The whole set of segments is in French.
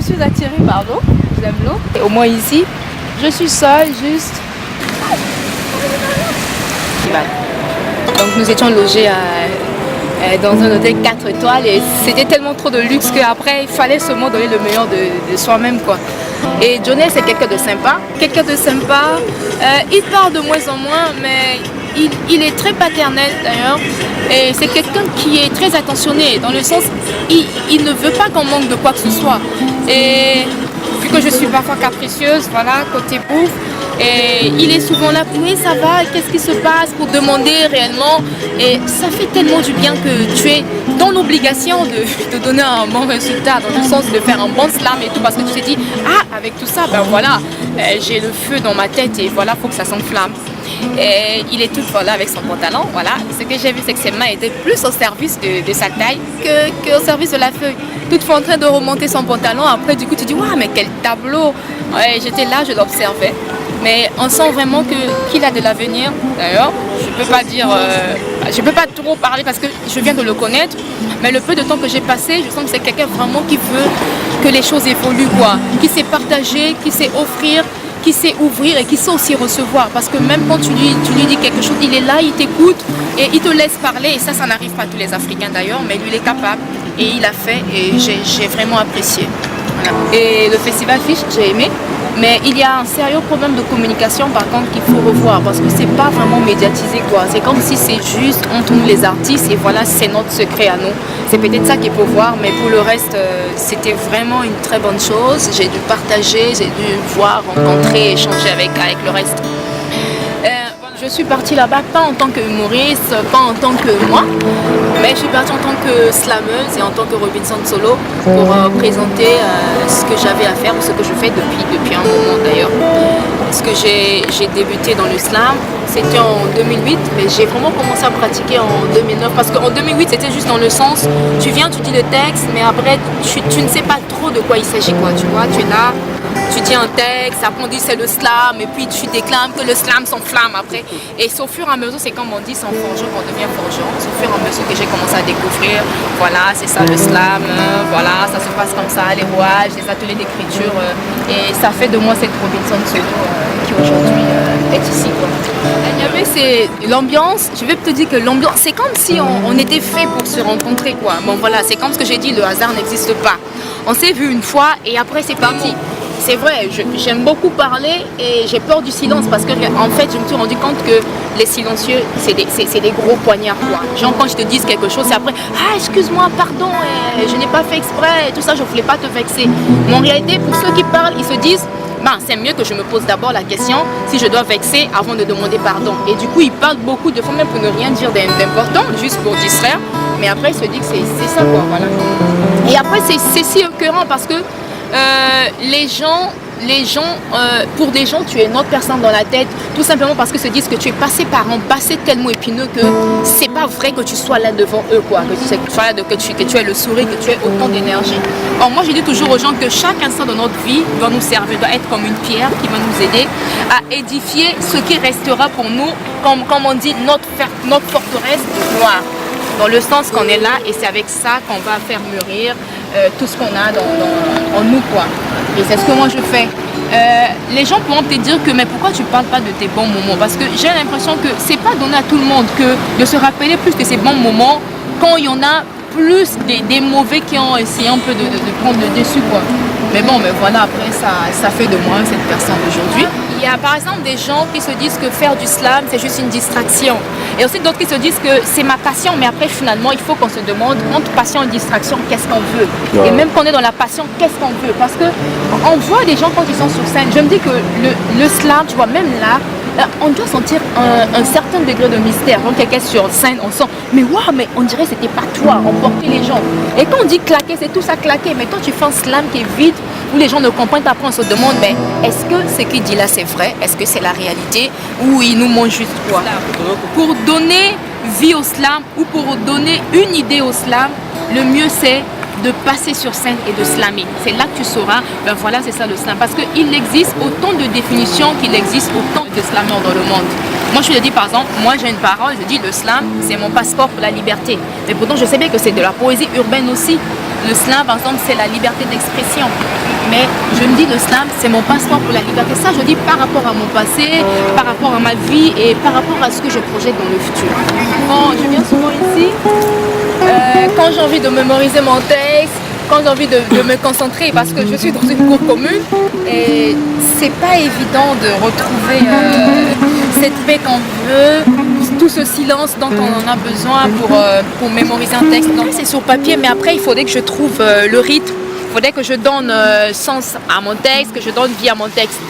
suis attirée par l'eau, j'aime l'eau. Et au moins ici, je suis seule, juste. Donc nous étions logés dans un hôtel 4 étoiles et c'était tellement trop de luxe qu'après il fallait seulement donner le meilleur de soi-même quoi. Et Johnny c'est quelqu'un de sympa, il parle de moins en moins mais il est très paternel d'ailleurs et c'est quelqu'un qui est très attentionné dans le sens il ne veut pas qu'on manque de quoi que ce soit. Et vu que je suis parfois capricieuse, voilà, côté bouffe, et il est souvent là, oui ça va, qu'est-ce qui se passe pour demander réellement. Et ça fait tellement du bien que tu es dans l'obligation de donner un bon résultat, dans le sens de faire un bon slam et tout, parce que tu t'es dit, ah avec tout ça, ben voilà, j'ai le feu dans ma tête et voilà, faut que ça s'enflamme. Et il est tout voilà avec son pantalon, voilà. Ce que j'ai vu c'est que ses mains étaient plus au service de sa taille qu'au service de la feuille. Toutefois en train de remonter son pantalon, après du coup tu dis, waouh mais quel tableau. Ouais, j'étais là, je l'observais. Mais on sent vraiment qu'il a de l'avenir. D'ailleurs, je peux pas trop parler parce que je viens de le connaître. Mais le peu de temps que j'ai passé, je sens que c'est quelqu'un vraiment qui veut que les choses évoluent, quoi. Qui sait partager, qui sait offrir, qui sait ouvrir et qui sait aussi recevoir. Parce que même quand tu lui dis quelque chose, il est là, il t'écoute et il te laisse parler. Et ça n'arrive pas à tous les Africains d'ailleurs, mais lui il est capable. Et il a fait et j'ai vraiment apprécié. Voilà. Et le festival Fish, j'ai aimé. Mais il y a un sérieux problème de communication par contre qu'il faut revoir parce que c'est pas vraiment médiatisé quoi. C'est comme si c'est juste entre nous les artistes et voilà c'est notre secret à nous. C'est peut-être ça qu'il faut voir mais pour le reste c'était vraiment une très bonne chose. J'ai dû partager, j'ai dû voir, rencontrer, échanger avec le reste. Je suis partie là-bas pas en tant que humoriste, pas en tant que moi, mais je suis partie en tant que slameuse et en tant que Robinson Solo pour présenter ce que j'avais à faire ou ce que je fais depuis un moment d'ailleurs. Parce que j'ai débuté dans le slam, c'était en 2008, mais j'ai vraiment commencé à pratiquer en 2009 parce qu'en 2008 c'était juste dans le sens, tu viens, tu dis le texte, mais après tu ne sais pas trop de quoi il s'agit quoi, tu vois, tu es là. Tu dis un texte, après on dit c'est le slam, et puis tu déclames que le slam s'enflamme après. Et c'est au fur et à mesure, c'est comme on dit, c'est en forgeant qu'on devient forgeron. C'est au fur et à mesure que j'ai commencé à découvrir, voilà, c'est ça le slam, voilà, ça se passe comme ça, les rouages, les ateliers d'écriture. Et ça fait de moi cette Robinson Solo qui aujourd'hui est ici. C'est l'ambiance, je vais te dire que l'ambiance, c'est comme si on était fait pour se rencontrer quoi. Bon voilà, c'est comme ce que j'ai dit, le hasard n'existe pas. On s'est vu une fois et après c'est parti. C'est vrai, j'aime beaucoup parler et j'ai peur du silence parce que en fait je me suis rendu compte que les silencieux c'est des gros poignards quoi. Genre quand je te dis quelque chose c'est après ah excuse-moi pardon je n'ai pas fait exprès et tout ça je voulais pas te vexer. Mais en réalité pour ceux qui parlent ils se disent ben, c'est mieux que je me pose d'abord la question si je dois vexer avant de demander pardon. Et du coup ils parlent beaucoup de fois même pour ne rien dire d'important juste pour distraire. Mais après ils se disent que c'est ça quoi voilà. Et après c'est si écœurant parce que pour des gens, tu es une autre personne dans la tête, tout simplement parce qu'ils se disent que tu es passé par un passé tellement épineux que c'est pas vrai que tu sois là devant eux, quoi. Que tu sois là, que tu aies le sourire, que tu aies autant d'énergie. Or, moi, je dis toujours aux gens que chaque instant de notre vie doit nous servir, doit être comme une pierre qui va nous aider à édifier ce qui restera pour nous, comme on dit, notre forteresse de gloire. Dans le sens qu'on est là et c'est avec ça qu'on va faire mûrir tout ce qu'on a en nous quoi. Et c'est ce que moi je fais. Les gens pourront te dire que mais pourquoi tu parles pas de tes bons moments? Parce que j'ai l'impression que c'est pas donné à tout le monde que de se rappeler plus de ces bons moments quand il y en a plus des mauvais qui ont essayé un peu de prendre le dessus quoi. Mais bon, mais voilà, après ça fait de moi cette personne d'aujourd'hui. Il y a par exemple des gens qui se disent que faire du slam c'est juste une distraction. Et aussi d'autres qui se disent que c'est ma passion, mais après finalement il faut qu'on se demande entre passion et distraction qu'est-ce qu'on veut. Ouais. Et même quand on est dans la passion, qu'est-ce qu'on veut? Parce que on voit des gens quand ils sont sur scène, je me dis que le slam, tu vois, même là, on doit sentir un certain degré de mystère. Quand quelqu'un est sur scène, on sent, mais waouh, mais on dirait que c'était pas toi, on portait les gens. Et quand on dit claquer, c'est tout ça claquer. Mais quand tu fais un slam qui est vide, où les gens ne comprennent pas, après on se demande, mais est-ce que ce qu'il dit là c'est vrai? Est-ce que c'est la réalité? Ou il nous montre juste quoi? Pour donner vie au slam ou pour donner une idée au slam, le mieux c'est de passer sur scène et de slammer. C'est là que tu sauras, ben voilà, c'est ça le slam. Parce qu'il existe autant de définitions qu'il existe autant de slammeurs dans le monde. Moi, je te dis par exemple, moi j'ai une parole, je dis le slam, c'est mon passeport pour la liberté. Mais pourtant, je sais bien que c'est de la poésie urbaine aussi. Le slam, par exemple, c'est la liberté d'expression. Mais je me dis, le slam, c'est mon passeport pour la liberté. Ça, je dis par rapport à mon passé, par rapport à ma vie et par rapport à ce que je projette dans le futur. Quand je viens souvent ici, quand j'ai envie de mémoriser mon texte, quand j'ai envie de me concentrer, parce que je suis dans une cour commune, et c'est pas évident de retrouver cette paix qu'on veut, tout ce silence dont on en a besoin pour mémoriser un texte. Donc c'est sur papier, mais après il faudrait que je trouve le rythme, il faudrait que je donne sens à mon texte, que je donne vie à mon texte.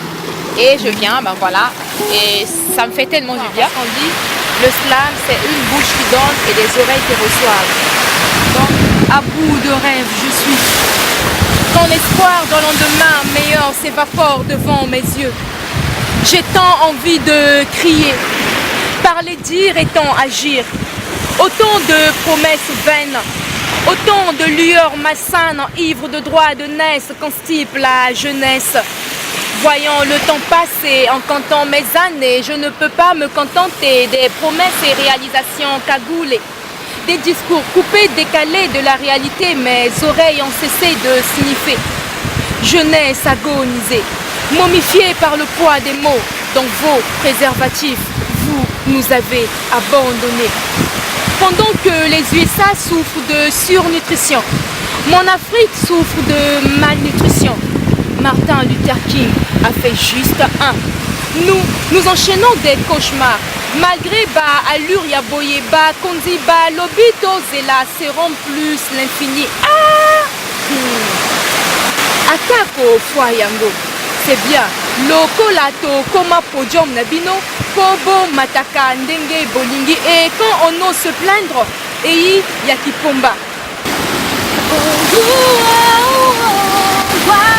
Et je viens, ben voilà, et ça me fait tellement du bien. On dit, le slam c'est une bouche qui donne et des oreilles qui reçoivent. Donc à bout de rêve je suis. Quand l'espoir d'un lendemain meilleur s'évapore devant mes yeux, j'ai tant envie de crier, parler, dire et tant agir. Autant de promesses vaines, autant de lueurs malsaines, ivres de droit et de naisse, constipent la jeunesse. Voyant le temps passer, en comptant mes années, je ne peux pas me contenter des promesses et réalisations cagoulées. Des discours coupés, décalés de la réalité, mes oreilles ont cessé de sniffer. Jeunesse agonisée, momifiée par le poids des mots, dont vos préservatifs, vous nous avez abandonnés. Pendant que les USA souffrent de surnutrition, mon Afrique souffre de malnutrition. Martin Luther King a fait juste un. Nous enchaînons des cauchemars. Malgré bas, allure ya boye bas, kondi bas, lobito zela seront plus l'infini. Ah! Atako foyango. C'est bien. Loko lato koma podium nabino, kobo mataka ndenge bolingi. Et quand on ose se plaindre, ei yakipomba. Why